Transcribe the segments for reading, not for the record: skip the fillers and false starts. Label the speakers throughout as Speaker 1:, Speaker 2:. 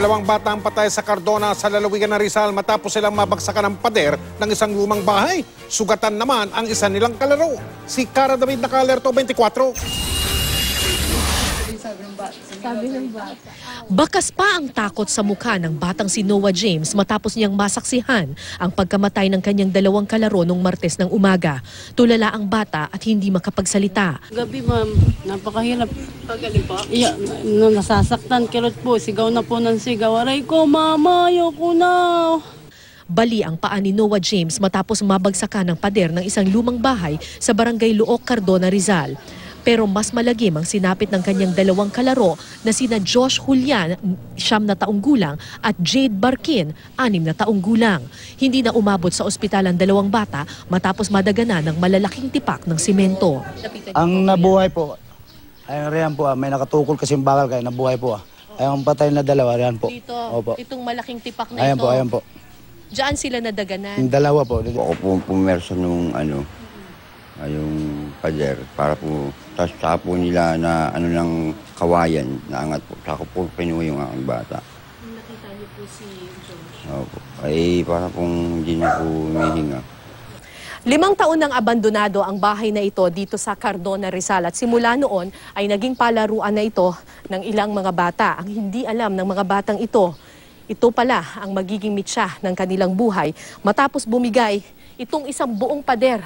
Speaker 1: Dalawang bata ang patay sa Cardona sa lalawigan ng Rizal matapos silang mabagsakan ng pader ng isang lumang bahay. Sugatan naman ang isa nilang kalaro. Si Cara David Nakalerto, 24.
Speaker 2: Sabi ng bata.
Speaker 3: Bakas pa ang takot sa mukha ng batang si Noah James matapos niyang masaksihan ang pagkamatay ng kanyang dalawang kalaro nung Martes ng umaga. Tulala ang bata at hindi makapagsalita.
Speaker 4: Gabi ma'am, napakahirap. Pagaling po? Iya, nasasaktan, kirot po, sigaw na po ng sigaw. Aray ko, mama, ayoko na.
Speaker 3: Bali ang paa ni Noah James matapos mabagsakan ng pader ng isang lumang bahay sa barangay Luok, Cardona, Rizal. Pero mas malagim ang sinapit ng kanyang dalawang kalaro na sina Josh Julian, 9 na taong gulang, at Jade Barkin, 6 na taong gulang. Hindi na umabot sa ospital ang dalawang bata matapos madaganan ng malalaking tipak ng simento.
Speaker 5: Ang nabuhay po, ay riyan po, may nakatukol kasing bakal kaya nabuhay po. Ay ang patay na dalawa, riyan po.
Speaker 3: Dito,
Speaker 5: opo.
Speaker 3: itong malaking tipak na
Speaker 5: Ayan
Speaker 3: ito.
Speaker 5: po, ayan po.
Speaker 3: Diyan sila nadaganan.
Speaker 5: Yung dalawa po.
Speaker 6: Ako po pumersa nung yung pader para po, tapos saka po nila na ng kawayan na angat po. Saka po pinuha yung aking bata.
Speaker 3: Nakita niyo po si Josh?
Speaker 6: Opo. Ay para pong hindi na po humihinga.
Speaker 3: 5 taon nang abandonado ang bahay na ito dito sa Cardona, Rizal at simula noon ay naging palaruan na ito ng ilang mga bata. Ang hindi alam ng mga batang ito pala ang magiging mitsa ng kanilang buhay matapos bumigay itong isang buong pader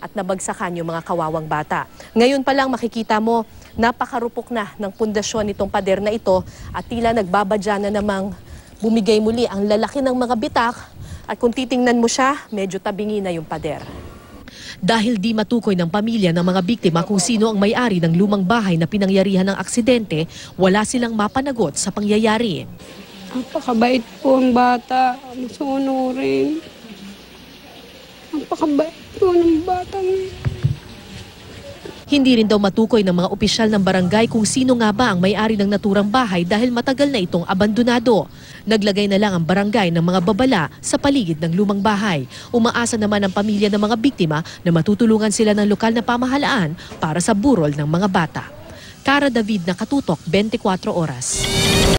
Speaker 3: at nabagsakan yung mga kawawang bata. Ngayon pa lang makikita mo, napakarupok na ng pundasyon nitong pader na ito at tila nagbabadya na namang bumigay muli ang lalaki ng mga bitak at kung titingnan mo siya, medyo tabingi na yung pader. Dahil di matukoy ng pamilya ng mga biktima kung sino ang may-ari ng lumang bahay na pinangyarihan ng aksidente, wala silang mapanagot sa pangyayari.
Speaker 4: Napakabait po ang bata, masunurin. Napakabait po ng batang.
Speaker 3: Hindi rin daw matukoy ng mga opisyal ng barangay kung sino nga ba ang may-ari ng naturang bahay dahil matagal na itong abandonado. Naglagay na lang ang barangay ng mga babala sa paligid ng lumang bahay. Umaasa naman ang pamilya ng mga biktima na matutulungan sila ng lokal na pamahalaan para sa burol ng mga bata. Cara David Nakatutok, 24 Oras.